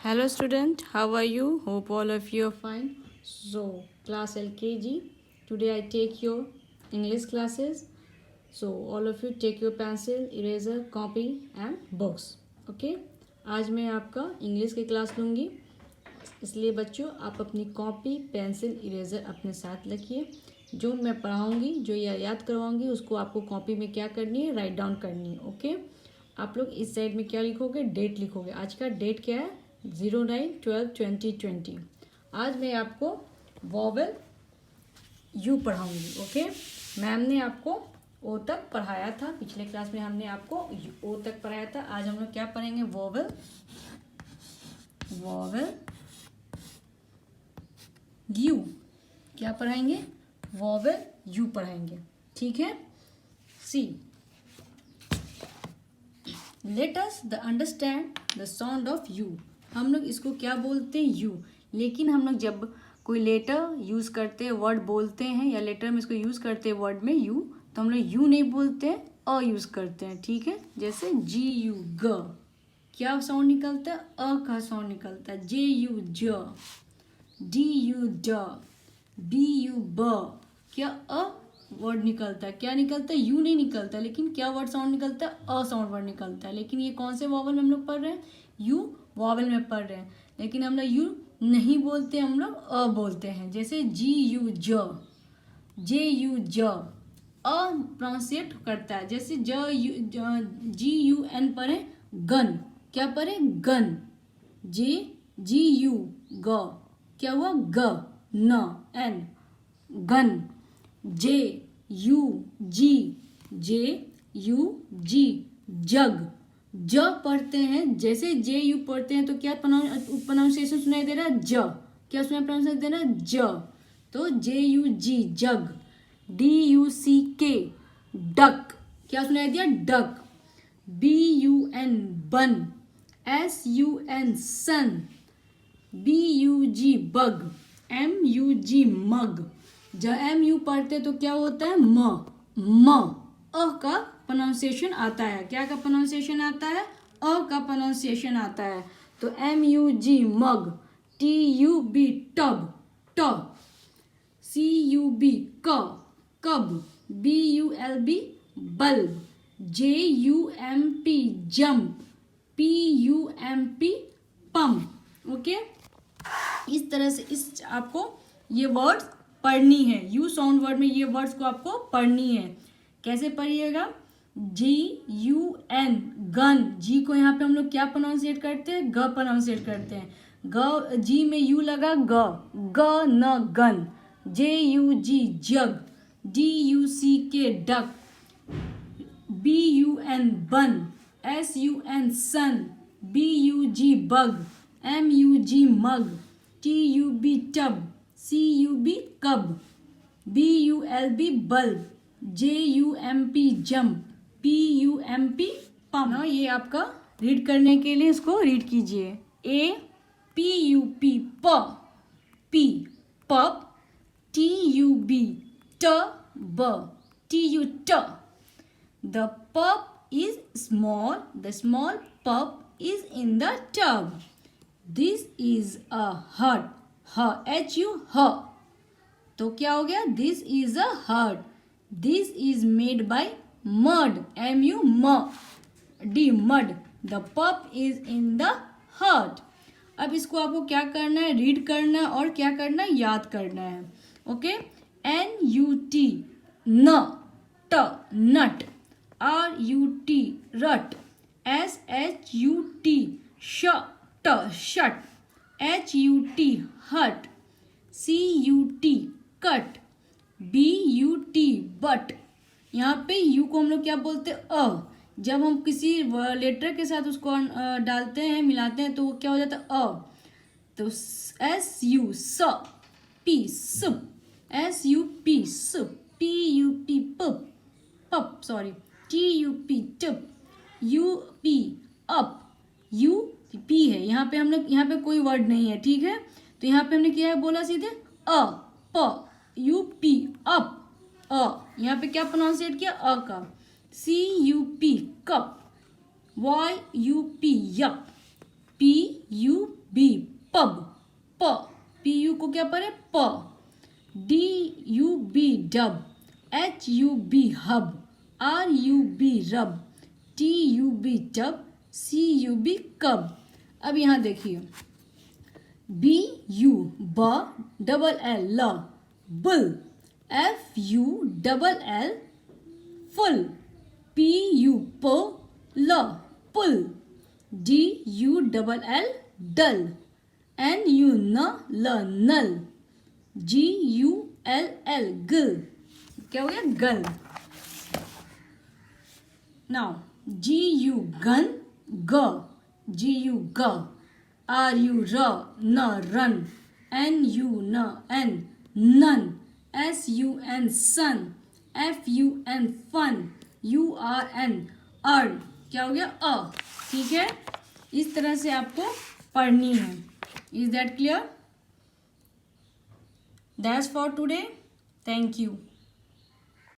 Hello student, how are you? Hope all of you are fine. So, class LKG. Today I take your English classes. So, all of you take your pencil, eraser, copy and books. Okay? आज मैं आपका English की class लूँगी, इसलिए बच्चों आप अपनी copy pencil eraser अपने साथ रखिए। जो मैं पढ़ाऊँगी, जो याद करवाऊँगी, उसको आपको कॉपी में क्या करनी है, राइट डाउन करनी है। ओके, आप लोग इस साइड में क्या लिखोगे, डेट लिखोगे। आज का डेट क्या है, 09/12/2020। आज मैं आपको वॉवेल यू पढ़ाऊँगी। ओके, मैम ने आपको ओ तक पढ़ाया था, पिछले क्लास में हमने आपको ओ तक पढ़ाया था। आज हम लोग क्या पढ़ेंगे, वॉवेल यू। क्या पढ़ाएंगे, वॉवेल यू पढ़ाएंगे। ठीक है, see let us the understand the sound of U. हम लोग इसको क्या बोलते हैं, यू। लेकिन हम लोग जब कोई लेटर यूज़ करते हैं, वर्ड बोलते हैं, या लेटर में इसको यूज़ करते हैं वर्ड में यू, तो हम लोग यू नहीं बोलते हैं, अ यूज़ करते हैं। ठीक है, जैसे जी यू ग, क्या साउंड निकलता है, अ का साउंड निकलता है। जे यू ज, डी यू ड, बी यू ब, क्या अ वर्ड निकलता है, क्या निकलता है, यू नहीं निकलता, लेकिन क्या वर्ड साउंड निकलता है, अ साउंड वर्ड निकलता है। लेकिन ये कौन से वॉवल में हम लोग पढ़ रहे हैं, यू वॉवल में पढ़ रहे हैं, लेकिन हम लोग यू नहीं बोलते, हम लोग अ बोलते हैं। जैसे जी यू ज, जे यू ज, अ प्रोनाउंसिएट करता है। जैसे जी यू एन पढ़े गन, क्या पढ़े गन। जी यू ग, क्या हुआ ग, न N gun. J U G, J U G jug, ज पढ़ते हैं। जैसे जे यू पढ़ते हैं तो क्या प्रोनाउंसिएशन सुनाई दे रहा है, ज। क्या सुनाई प्रोनाउंसिएशन दे रहा है, ज। तो J U G jug, D U C K duck, क्या सुनाई दिया, duck. B U N bun, S U N sun, B U G bug, M U G mug. जब एम यू पढ़ते तो क्या होता है, म अ का प्रोनाउंसिएशन आता है। क्या का प्रोनाउंसिएशन आता है, अ का प्रोनाउंसिएशन आता है। तो M U G mug, T U B tub ट, सी यू बी क cub, B U L B bulb, J U M P jump, P U M P pump. Okay, इस तरह से इस आपको ये वर्ड्स पढ़नी है। यू साउंड वर्ड में ये वर्ड्स को आपको पढ़नी है। कैसे पढ़िएगा, जी यू एन गन, जी को यहाँ पे हम लोग क्या प्रोनाउंसिएट करते हैं, ग प्रोनाउंसिएट करते हैं। ग, जी में यू लगा, ग न gun. J U G jug, D U C K duck, B U N bun, S U N sun, B U G bug, M U G mug, T U B tub, C U B cub, B U L B bulb, J U M P jump, P U M P pump. ये आपका read करने के लिए इसको read कीजिए। A P U P प, P पप, T U B ट ब, टी यू ट। The pup is small. The small pup is in the tub. This is a hut. H-U hut. तो क्या हो गया, this is a hut. This is made by mud. M-U D mud. The pup is in the hut. अब इसको आपको क्या करना है, रीड करना है और क्या करना है, याद करना है। ओके, N-U-T न, ट नट, R-U-T रट, S-H-U-T शट शट, H-U-T हट, C-U-T कट, B-U-T बट। यहाँ पे यू को हम लोग क्या बोलते हैं, अ। जब हम किसी लेटर के साथ उसको डालते हैं, मिलाते हैं, तो वो क्या हो जाता है, अ। तो S-U स, P सुप, S-U-P सुप, P-U-P पुप पप, सॉरी, T-U-P टप, U-P अप, U-P है। यहाँ पे हम लोग, यहाँ पे कोई वर्ड नहीं है, ठीक है। तो यहाँ पे हमने क्या है बोला, सीधे अ प, U-P अप, अ। यहाँ पे क्या प्रोनाउंसिएट किया, अ का। C-U-P cup, Y-U-P yup, P-U B pub, प, पी यू को क्या पढ़े प, D U B dub, H U B hub, R U B rub, T U B tub, C U B cub. अब यहाँ देखिए बी यू ब, double L ल, bull, F U double L full, P U प ल pull, D U double L dull, N U न ल null, G U L L गल, क्या हो गया गल। नाउ जी यू गन ग, जी यू ग, आर यू र न रन, एन यू न N nun, S U N sun, F U N fun, U R N urn, क्या हो गया अ। ठीक है, इस तरह से आपको पढ़नी है। Is that clear? That's for today. Thank you.